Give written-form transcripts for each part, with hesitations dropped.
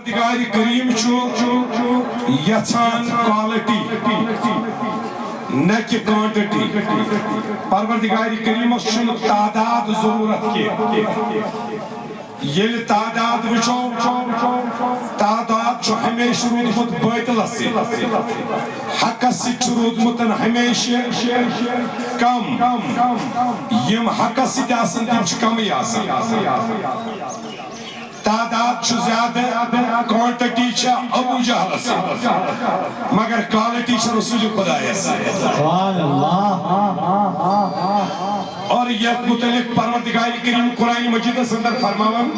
پروردگار کریم یژھان کوالٹی نہ کہ کوانٹٹی پروردگار کریمس چھنہ تعداد ضرورت کی یل تعداد وچھو تعداد چھو ہمیشہ رودمت باطلس حقس سۭتۍ چھُ روٗدمُت ہمیشہ کم یم حقس سۭتۍ آسان تِم چھِ کمٕے آسان تعداد چھُ زیادہ کوانٹٹی چھِ ابو جہلس مگر کوالٹی چھِ رسول خدایس اور یہ متعلق پروردگار کریم قرآن مجید اندر فرماون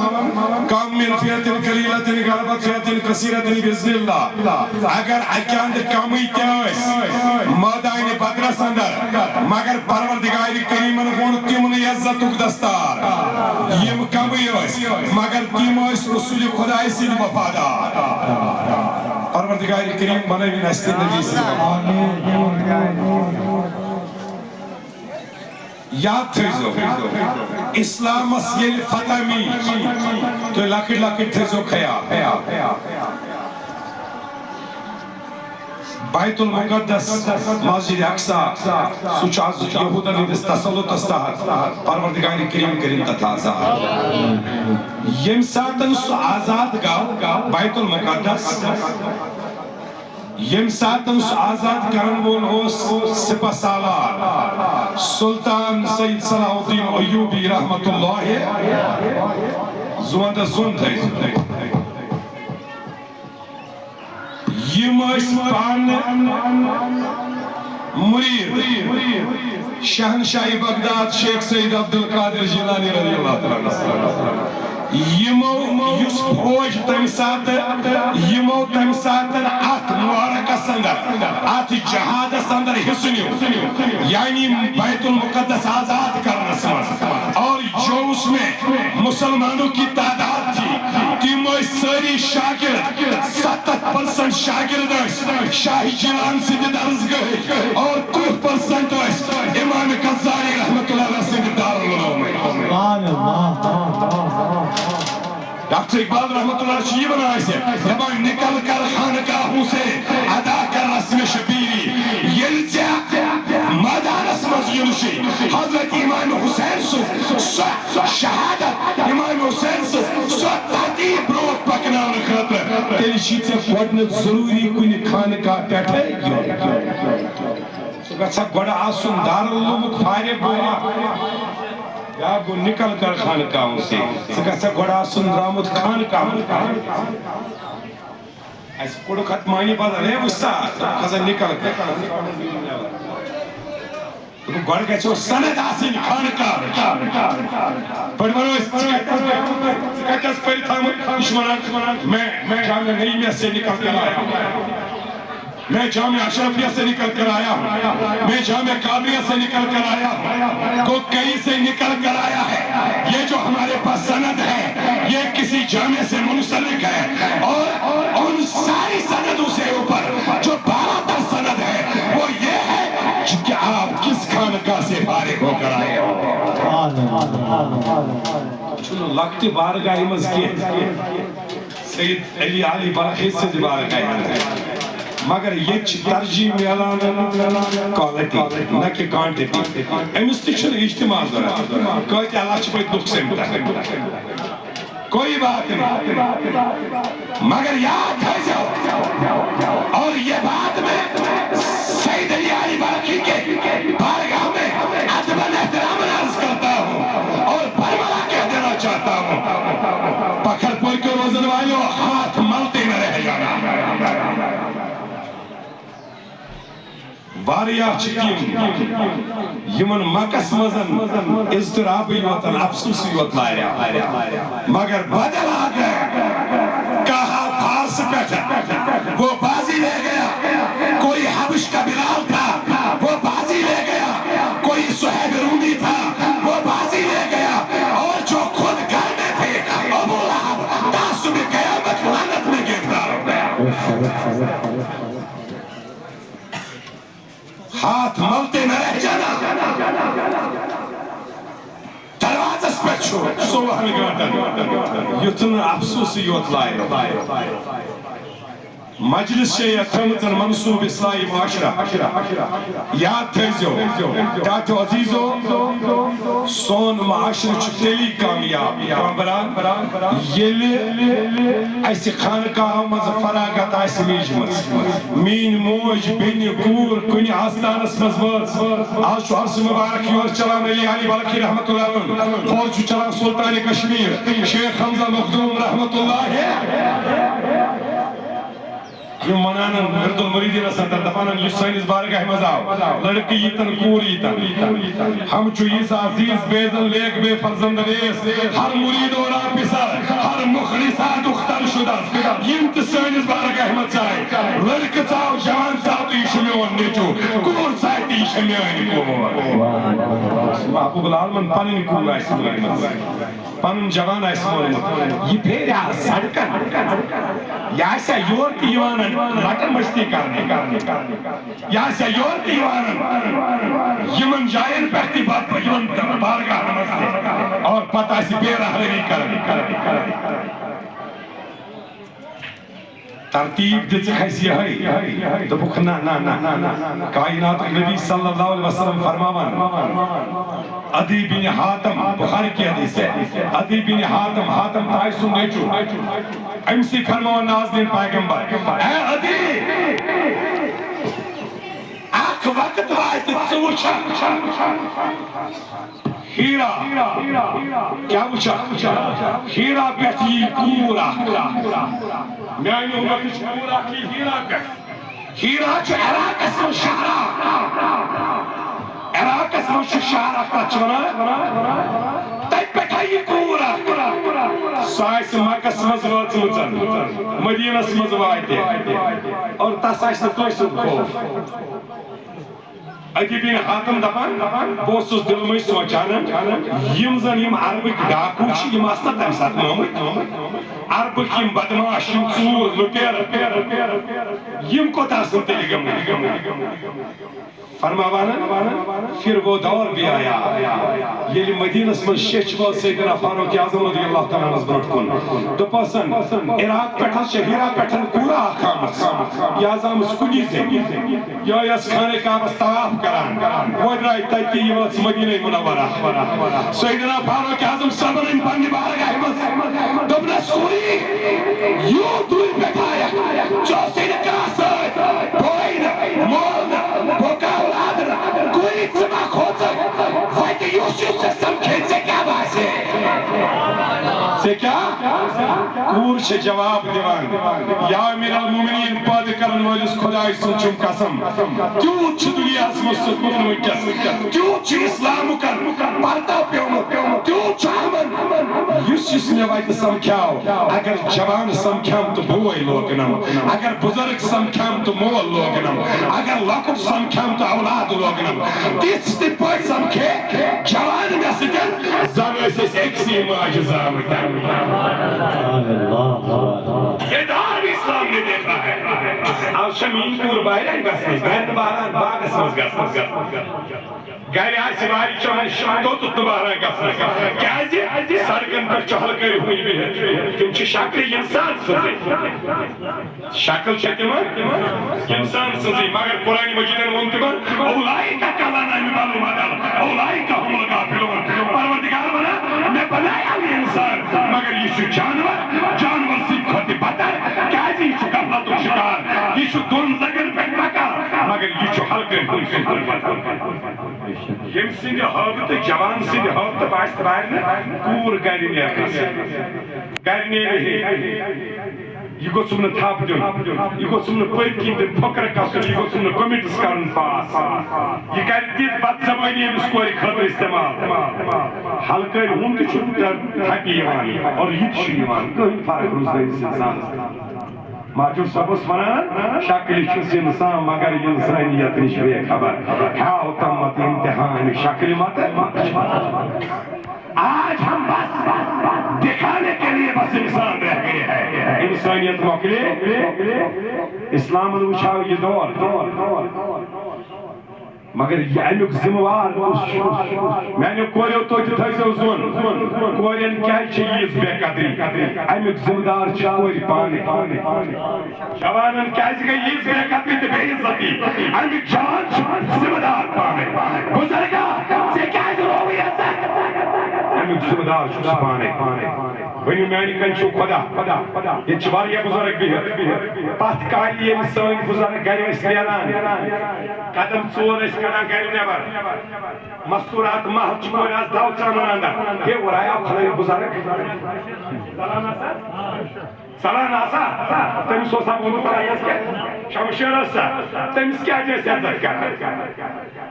کم من فیت قلیلۃ غلبت فیت کثیرۃ باذن اللہ اگر اکہ اندر کمی تہ میدان بدرس اندر مگر پروردگار کریمن وون تمن عزتک دستار یم کمی مگر تم رسول خدای سید وفادار پروردگار کریم بناوین اسہ نبی یاد تھیزو اسلامس یل فتح می تو لکٹ لکٹ تھیزو خیال بیت المقدس مسجد اقصا سوچ آز یہودن ہندس تسلط استحاد پروردگار کریم کریم تتازا یم ساتن سو آزاد گا بیت المقدس یم ساتن سو آزاد کرن وول اوس سپہ سالار سلطان سید صلاح الدین ایوبی رحمت اللہ زوندہ زون تھے یم اس پان مرید شہنشاہ بغداد شیخ سید عبدالقادر جیلانی رضی اللہ تعالیٰ یمو یس فوج تم سات یمو تم سات ات مبارکس اندر ات جہادس اندر حصہ نیو یعنی بیت المقدس آزاد کرنس اور جو اس میں مسلمانوں کی تعداد تھی تم ساری شاگرد 70% شاگرد شاہ جیلان سے درس گئے اور 30% امام غزالی رحمت اللہ علیہ سے دارالعلوم ڈاکٹر اقبال رحمت اللہ علیہ یہ بنا ایسے دبان نکل کر خانقاہوں سے ادا کر رسم شبیری یلزیا مادان اسمز یلشی حضرت امام حسین سو شہادت امام حسین سو تحتیب روت پکنان خطر تیلی شیط سے پڑھنے ضروری کنی خانقاہ پیٹھے سو گھا گوڑا آسن دارالعلوم کھارے بولا یا گو نکل کر خانقاہوں سے سکھا گوڑا سندرامت خانقاہوں ایسے کوڑو ختمانی بادر ہے وستا خزا نکل کر گوڑ گئے چھو سند آسین خانقاہ پڑھ مرو اس سکھا کس پہلی تھا اشمانان میں جامعہ نعیمیہ سے نکل کر آیا میں جامعہ اشرفیہ سے نکل کر آیا ہوں میں جامعہ قادریہ سے نکل کر آیا ہوں کو کئی سے نکل کر آیا ہے یہ جو ہمارے پاس سند ہے یہ کسی جامعہ سے منسلک ہے اور ان ساری سندوں سے اوپر جو 12 تر سند ہے وہ یہ ہے کہ آپ کس خانقاہ سے فارغ ہو کر آئے ہو چلو لگتی بارگاہ مزکی سید علی علی برخی سے بارگاہ ہے مگر یہ ترجیح میلان کوالٹی نہ کہ کوانٹٹی امس تک اجتماع ضرورت کہتے اللہ چھ پہ دکھ سمتا کوئی بات نہیں مگر یاد ہے جو اور یہ بات میں سید علی علی برقی کے بارگاہ میں ادباً احترام عرض کرتا ہوں اور برملا کہہ دینا چاہتا ہوں پکھر پور کے روزن والوں ہاتھ ملتے نہ رہ جانا واریا چکیم یمن مکس مزن اضطراب یوتن افسوس یوت لایا مگر بدل آگئے کہا فارس پیٹھا وہ بازی لے گیا کوئی حبش کا بلال تھا وہ بازی لے گیا کوئی صحیب رومی تھا وہ بازی لے گیا اور جو خود گھر میں تھے ابو لہب تعصب قیامت لعنت میں گرفتار ہو گیا ہاتھ ملتے نہ رہ جانا دروازہ پہ چھو 16 گھنٹن یتن افسوس یوت لائے مجلس سے تھمتن منصوب اصلاحی معاشرہ یاد تھیزو تاتو عزیزو سون معاشرہ تیلی کامیاب کامبران یلی ایسی خانقاہ مز فراغت ایسی میجمت مین موج بین کور کنی آستانس مزمت آج شو عرص مبارک یور چلان علی علی بالکی رحمت اللہ علیہ اور جو چلان سلطان کشمیر شیخ حمزہ مخدوم رحمت اللہ ہے یہ منانا مرد المریدین سندر دفانا یہ سائنس بارگاہ مزاو لڑکی یتن کور یتن ہم چو یہ عزیز بیزن لیک بے فرزند ریس ہر مرید اور آپسر ہر مخلصہ دختر شدہ ینت سائنس بارگاہ مزائی لڑک چاو جوان چاو تو یہ شمیون نیچو کور سائیتی یہ شمیون کور محبوب العالمن پانین کور آئیس مرد پانین جوان آئیس مرد یہ پھیریا سڑکن یا ایسا یور کی یوانن لٹن مشتی کرنے یا سے یور دیوارن یمن جائن پہتی بات پر یمن بارگاہ نمستے اور پتہ سی بے رہلگی کرنے ترتیب دل سے خیسی ہے تو بکھ نا کائنات نبی صلی اللہ علیہ وسلم فرماوان عدی بن حاتم بخاری کی حدیث ہے عدی بن حاتم تائسو نیچو امسی فرماوان نازلین پیغمبر اے عدی آکھ وقت وائد سوچا ہیرا کیا وچا ہیرا پیٹی کورا میں آئیوں گا کچھ کورا کی ہیرا پیٹ ہیرا جو عراق اسم شہرہ عراق اسم شہرہ کچھونا تیپ پیٹھائی کورا سائس مکس مزوات مزن مدینہ سمزوائی دے اور تا سائس نتوئی سب خوف عدی بن حاتم دپان بوسس دل میں سوچانا یم زن یم عربک ڈاکوش یم اسنا تم ساتھ محمد عربک یم بدماش یم ژور لٹیر یم کو تاسن تیلی گم فرماوانا پھر وہ دور بھی آیا یہ مدینہ میں شیخ وال سیدنا فاروق اعظم رضی اللہ تعالیٰ عنہ برٹ کن تو پسن عراق پٹھا شہیرہ پٹھن پورا آخامت یا زام سکنی سے یا یس خانے کا بستواف کران وہ درائی تیتی یہ مدینہ منورہ سیدنا فاروق اعظم صبر ان پنی بارگاہ بس دبنا سکوری یوں دوئی بیٹھایا جو سیدنا کراسد بوئین مولنا بوکا کوئی سما کھوچک وائٹ یوسف سے سمکھیں سے کیا باس ہے سے کیا کور سے جواب دیوان یا امیر المومنین پاد کرن والیس خدای سنچم قسم کیوں چھ دنیا اسم سکون وکس کیوں چھ اسلام کر پارتا پیوم کیوں چھ امن یوسف نے وائٹ سمکھاو اگر جوان سمکھام تو بوئی لوگنم اگر بزرگ سمکھام تو مول لوگنم اگر لکٹ سمکھام تو اولاد لوگنم تیس تی پوئی سمکھے جوان میں سکن زمین سے ایک سی معجزہ مکن یہ دار اسلام نے دیکھا ہے اور شمین پور باہرین گسنس بہن باران باغ اسمس گسنس گھر آئی سواری چمن شاندو تو دوبارہ گسنس کیازی سرگن پر چہل کر ہوئی بھی ہے کیونکہ شکل انسان سزی شکل چھتیمن انسان سزی مگر قرآن مجیدن منتبن اولائی کا کلانا مبالو مدل اولائی کا ہم لگا پھلون پروردگار بنا میں بنایا بھی انسان مگر یہ شو جانور سیب کھوتی بطر کیازی یہ شو کفلت و شکار یہ شو دون زگر پیٹ مکا مگر یہ شو حلقن ہوئی سنتر یم سندھ حابت جوان سندھ حابت باشت بارن کور گرنی رہی یہ گو سمنا تھاپ دن یہ گو سمنا پید کی دن پھکر کسن یہ گو سمنا کمیٹس کرن پاس یہ کر دید بد زبانی ہے اس کو ایک خطر استعمال حلقہ ہون کی چھوٹا تھاکی یوان اور یہ چھو یوان کوئی فرق روز دے اس انسان ماجور سبس منان شکل چیز انسان مگر انسانیت نشوے خبر کھاو تمت امتحان شکل مت آج ہم بس دکھانے کے لیے بس انسان رہ گئے ہیں انسانیت موقعے اسلام نے اچھاو یہ دور مگر یہ امیک ذمہ وار میانو کوریو تو تھو زون کورین کیا چیز بے قدری امیک ذمہ دار کور پانے جوانن کیا گئی یہ بے قدری تو بے عزتی امیک جوان ذمہ دار پانے بزرگا سے کیا ضرور عزت امیک ذمہ دار پانے ونیو میانی کنچو خدا یہ چواریا بزرگ بھی پتھ کالی یہ سن بزرگ گھر نیران قدم ژور کڑان گھر نیبر مستورات محل چکور آس دو چانن اندر یہ ورایا کھلے بزرگ سلان آسا تمس اوسا بولو پرایس کے شمشیر آسا تمس کیا جیسے عزت کر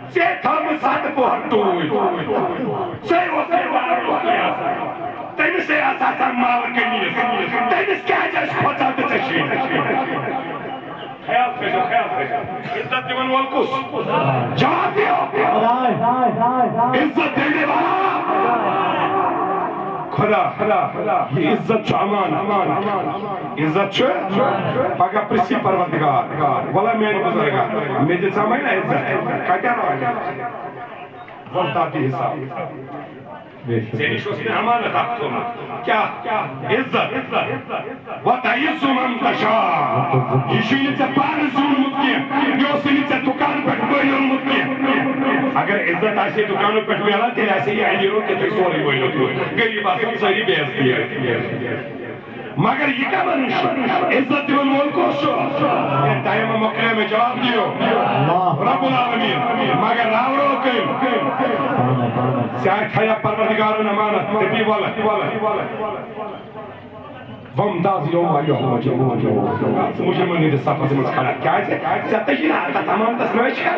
سے تھام سات پوہر ٹوئی سے اوسے تمس سے آسا مال کنیس تمس کیا جیسے خدا تچشی خیال پیشو عزت دیون وال کس جواب دیو عزت دینے والا خدا یہ عزت چھ امان عزت چھ پگہ پرسی پروردگار والا میری بزرگا میں دے سامنے نا عزت کیا وقت آتی حساب زینی شوز نے امانت آکتو کیا عزت وَتَعِزُّ مَنْ تَشَاءُ یہ شوینی سے پانس ظلمت کیا یہ سنی سے دکان پر کوئی ظلمت کیا اگر عزت ایسے دکانوں پر میلا تیل ایسے ہی آئی رو کہ تو سوری ہوئی لوگ گریب آسان ساری بیعز دیا مگر یہ کیا بنش عزت دیون ملکو شو یہ تائم مقرے میں جواب دیو رب العالمین مگر راورو کن سیاہ کھایا پروردگارون امانت تبی والا وَمْدَازِ يَوْمَ أَيُّهَا الْمُجْرِمُونَ مجھے منی دے صفحہ سے مجھکڑا کیا ہے چاہتا ہی نہ آتا تمام تسنوش کر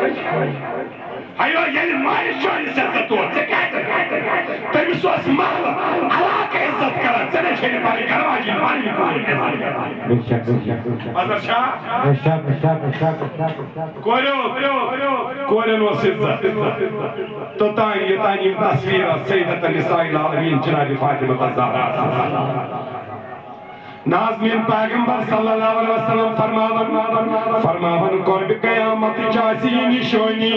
ایو یہ مالی شوری سے عزت ہوا سے کیا ہے تیمی سواس مالا اللہ کے عزت کرن سنے چھنے پاری کرواجی پاری مکوری حضر شاہ کوریو نوس عزت تو تائیں یہ تائیں تصویر سیدت النساء العالمین جناب فاطمہ الزہرا ناظمین پیغمبر صلی اللہ علیہ وسلم فرماون قرب قیامت جاسی نشونی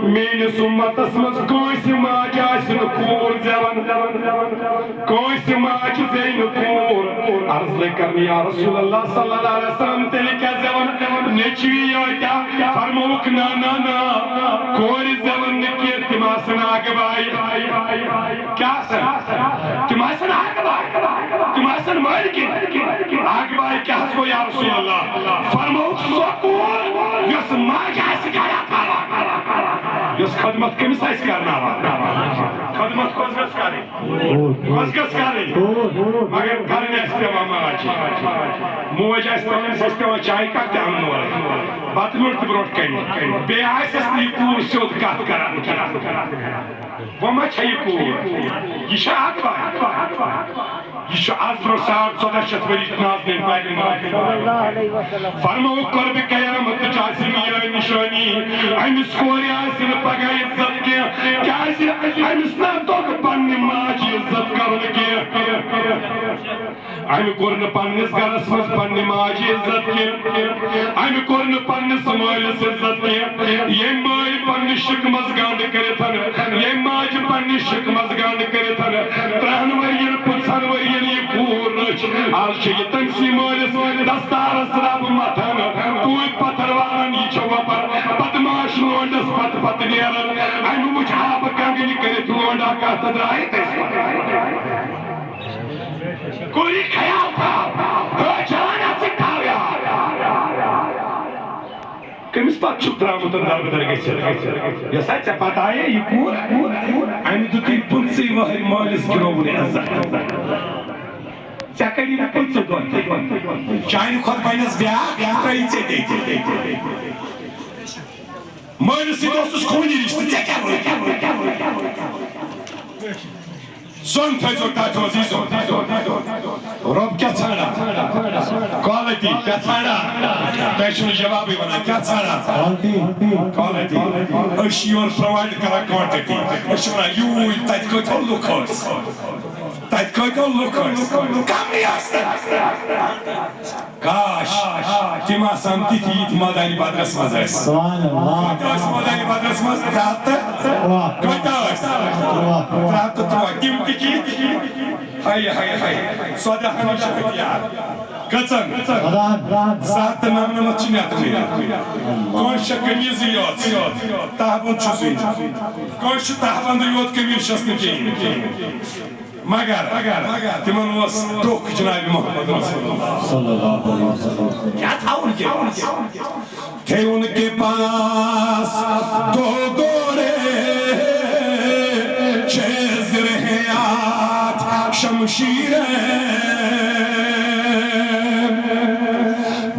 مین سمت اسمس کوئی سماج آسن کور زیون کوئی سماج زین کور عرض لکرنی یا رسول اللہ صلی اللہ علیہ وسلم تلکہ زیون نچوی آتا فرموک نا کوئی زیون نکیر تماسن آگے بائی کیا سن تماسن آگے بائی تماسن مائی آگے بائی کیا حسو یا رسول اللہ فرموک سکون یس ماجہ سکایا کارا یس خدمت کمیس ایس کرنا خدمت کس گس کاری مگر کرنے اس پہ ماما آجی موجہ اس پہ اس پہ چاہی کھاکتے ہم نور بات لوٹ بروٹ کنی بے آئیس اس نے پور سیود کات کرا وہ ما چھئی پور یہ شاہ آگ بائی یہ شاہ آز برو سار صدر شتوری نازمین پیغمبر فرمو قرب قیامت جاسی میاں نشانی ایمس کوری آسن پگا عزت کیا کیاسی ایمس نا توک پنی ماجی عزت کرن کیا ایم کرن پنیس گرس مز پنی ماجی عزت کیا ایم کرن پنیس مالس عزت کیا یہ مائی پنی شک مزگاند کرتن یہ ماج پنی شک مزگاند کرتن ترہن ورین پنسان ورین یہ پور رچ آج یہ تنسی مالس دستار سراب متن توی پتروان یہ چھوا پر بدماش لونڈس پت نیرن ایم مجھاب کنگنی کرت لونڈا کا تدرائی تیس کوئی خیال تھا جانا سکھاویا کمیس پاک چھپ درامتن در بدر گئی یا سچ پتا ہے یہ پور ایم دوتی پنسی وحر مالس گروہ عزت چاکری نا پنسو دونتے چاہیے خود پینس بیا ترائی چے دیتے مالسی دوستس خونی رشتے چکر سن تھیزو تاتو عزیزو رب کیا چھاڑا کوالٹی کیا چھاڑا پیشن جوابی بنا کیا چھاڑا کوالٹی اشی اور پروائیڈ کرا کوانٹیٹی اشی بنا یوی تایت کوئی تو لوکوس تایت کوئی تو لوکوس کم نہیں آستا کاش تم آسان تیت مٲدانہِ بدرس منٛز ٲسۍ کۭتیاہ ٲسۍ مٲدانہِ بدرس منٛز 3 ہتھ تہٕ کۭتیاہ ٲسۍ 3 ہتھ تہٕ 3 تِم تہِ کِتھ ہاے ہاے ہاے ژۄداہ ہمیشہ ہتھیار کٔژن 799 چھِ نٮ۪تھٕے کٲنٛسہِ چھےٚ قمیٖضٕے یوت تہبنٛد چھُ سُے کٲنٛسہِ چھُ تہبنٛدٕے یوت قمیٖض چھَس نہٕ کِہیٖنۍ مگر تِمن اوس دُکھ جناب محمد رسول اللہ کیا تھا ان کے پاس تھے ان کے پاس 2 گھوڑے 6 زرہیں 8 شمشیریں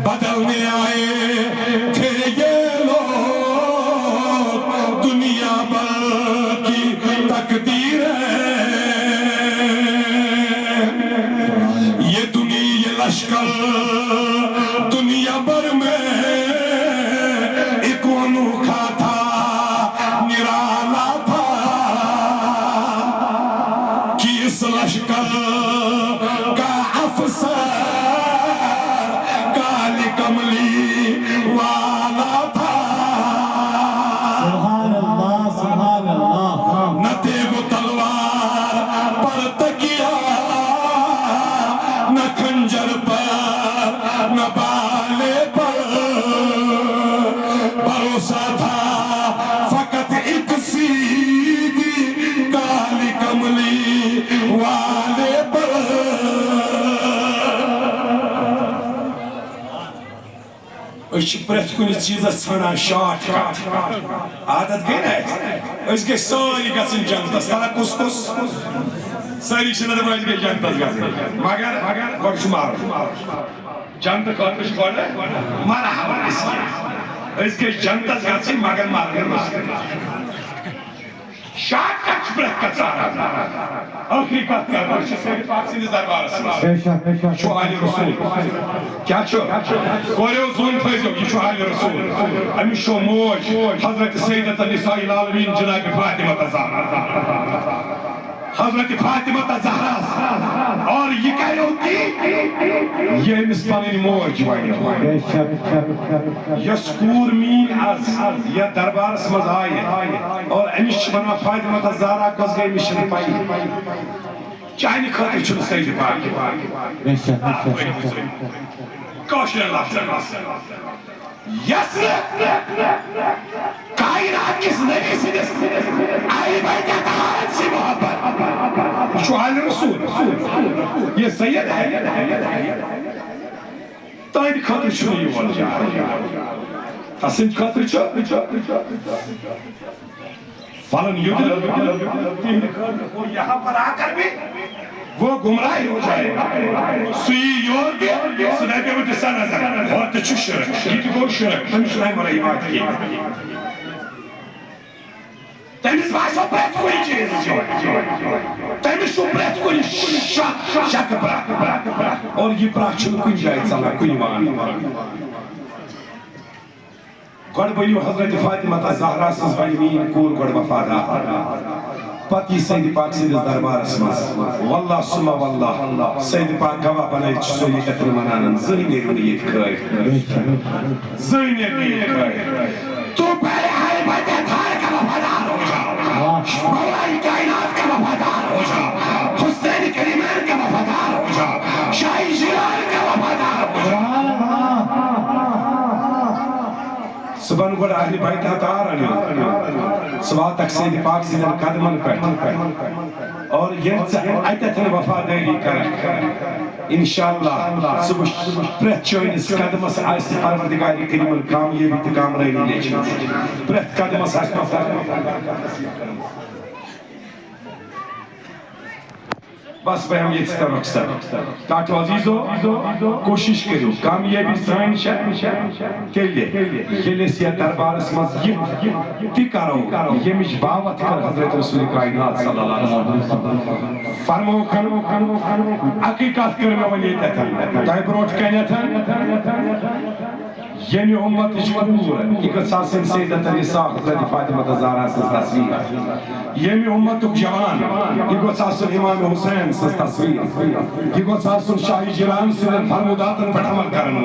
بدلنے آئے تھے یہ لوگ دنیا بھر کی تقدیریں یہ لشکر دنیا بھر میں ایک انوکھا تھا نرالا تھا کہ اس لشکر کا افسر کالی کملی والا تھا سبحان اللہ سبحان اللہ نہ تیغ و تلوار پر تکیا نہ خنجر پر نہ بالے پر بھروسہ تھا فقط ایک سیدھی کالی کملی والے پر أسۍ چھِ پرٛٮ۪تھ کُنہِ چیٖزس ژھانڈان شارٹ کٹ عادت گٔے نا أسۍ گٔے سٲری گژھٕنۍ جنتس تلا کُس سٲری چھِنہٕ دپان أسۍ گٔے جنتس گژھٕنۍ مگر گۄڈٕ چھُ مارُن جنتہٕ خٲطرٕ چھُ گۄڈٕ مرحبا أسۍ گٔے جنتس گژھٕنۍ مگر مرُن شارٹ کٹ چھُ پرٛٮ۪تھ کانٛہہ ژھانڈان ٲخری کتھ کرو أسۍ چھِ سید پاک سٕنٛدِس دربارس منٛز چھُ آلِ رسول کیٛاہ چھُ کوریو زوٗن تھٲیزیو یہِ چھُ آلِ رسول أمِس چھُ موج حضرت سیدۃ النساء العالمین جناب فاطمہ الزہرا حضرت فاطمہ الزہرا اور یہ کہو کہ یہ أمِس پنٕنۍ موج وَنہِ یۄس کوٗر میٛٲنۍ آز یتھ دربارس منٛز آیہِ اور أمِس چھِ ونان فاطمہ الزہرا کۄس گٔے أمِس چھَنہٕ پَیی چانہِ خٲطرٕ چھُنہٕ سید پاک کٲشرٮ۪ن لفظن منٛز یۄس کائنات کِس نبی سٕنٛدِس اہلِ بیتِ طاہرَن سے محبت یہ چھُ آلِ رسول یہ سید ہے تہنٛدِ خٲطرٕ چھُنہٕ یور جاے تسٕنٛدِ خٲطرٕ چھُ فلن یُدرک تہنٛدِ خٲطرٕ وہ یہاں پر آ کر بھی وہ گمراہ ہو جائے گا سُی یور تہِ سُہ دپہِ بہٕ دِسا نظر ہورٕ تہِ چھُ شرک یہِ تہِ گوٚو شرک تٔمِس چھُنہٕ اَمہِ ورٲے بات کِہیٖنۍ تٔمِس باسیو پرٛٮ۪تھ کُنہِ چیٖزٕچ تٔمِس چھُ پرٛٮ۪تھ کُنہِ شکہٕ پرٛکھ اور یہِ پرٛکھ چھُنہٕ کُنہِ جایہِ ژلان کُنہِ وان گۄڈٕ بٔنِو حضرت فاطمہ الزہرا سٕنٛز بنہِ میٛٲنۍ کوٗر گۄڈٕ وفادار پتہٕ یی سید پاک سٕنٛدِس دربارس منٛز واللہ سُمہ واللہ سید پاک گواہ بنٲیِتھ چھُ سُہ ییٚتٮ۪تھ مناونان زٕہٕنۍ نیرِو نہٕ ییٚتہِ کھٲڑۍ زٕہٕنۍ نیرِ نہٕ ییٚتہِ کھٲڑۍ تو پہلے آئے بیتِ طاہر کا وفادار ہو جاؤ مولا کائنات کا وفادار ہو جاؤ حسین کریمین کا وفادار ہو جاؤ شاہی جلال کا وفادار ہو جاؤ صبح گوڑ اہل بیت ہتار انیو صبح تک سید پاک سیدن قدمن پہ اور یہ ایتتن وفاداری کرک انشاءاللہ صبح پرت چونس قدمس آئیس پروردگاری کریمن کامیابی تہ کامرانی لیچن پرت قدمس آئیس بس بہٕ ہٮ۪مہٕ ییٚتہِ تام مقصد ڈاکٹر عزیٖزو کوٗشِش کٔرِو کامیٲبی سٲنۍ چھےٚ تیٚلہِ ییٚلہِ أسۍ یتھ دربارس منٛز یہِ تہِ کرو ییٚمِچ باوتھ کر حضرت رسول کائنات صلی اللہ علیہ وسلم فرموکھن اکٕے کتھ کٔر مےٚ وۄنۍ ییٚتٮ۪تھ تۄہہِ برونٛٹھ کَنٮ۪تھ ییٚمہِ اُمتٕچ کوٗر یہِ گٔژھ آسٕنۍ سیدۃ النساء حضرت فاطمہ الزہرا سٕنٛز تصویٖر ییٚمہِ اُمتُک جوان یہِ گوٚژھ آسُن امام حُسین سز تصویر یہ گو آسن شاہی جیلان سندن فرموداتن پہ عمل کرن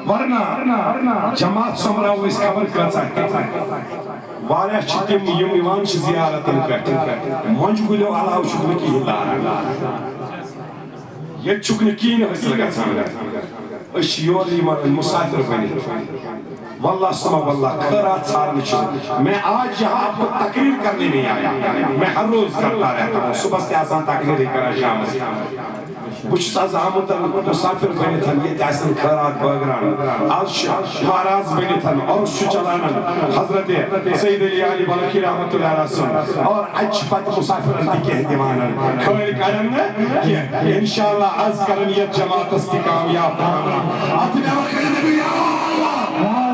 ورنہ جماعت سمراو اس خبر کۭژاہ واریاہ چھِ تِم یِم یِوان چھِ زیارتن پٮ۪ٹھ مۄنٛجہِ کُلیو علاوٕ چھُکھ نہٕ کِہیٖنۍ لاران ییٚتہِ چھُکھ نہٕ کِہیٖنۍ حٲصِل گژھان أسۍ چھِ یورٕ یِوان مُسافِر بٔنِتھ واللہ سما واللہ خیرات ژھارنہِ چھِ میں آج یہاں آپ کو تقریر کرنے نہیں آیا میں ہر روز کرتا رہتا ہوں صبح سے آسان تقریر ہی کرا شام سے بہٕ چھُس آز آمُت مُسافِر بٔنِتھ ییٚتہِ آسن خیرات بٲگراوان آز چھُ مہراز بٔنِتھ عرُس چھُ چلان حضرت سید علی علی بلخی رحمتہ اللہ علیہ سُنٛد اور اَتہِ چھِ پتہٕ مُسافِرن تہِ کینٛہہ دِوان خٲلۍ کَرن نہٕ کینٛہہ اِنشاءاللہ آز کرن یتھ جماعتس تہِ کامیاب اَتھ مےٚ وَکھٕ نبی یا اللہ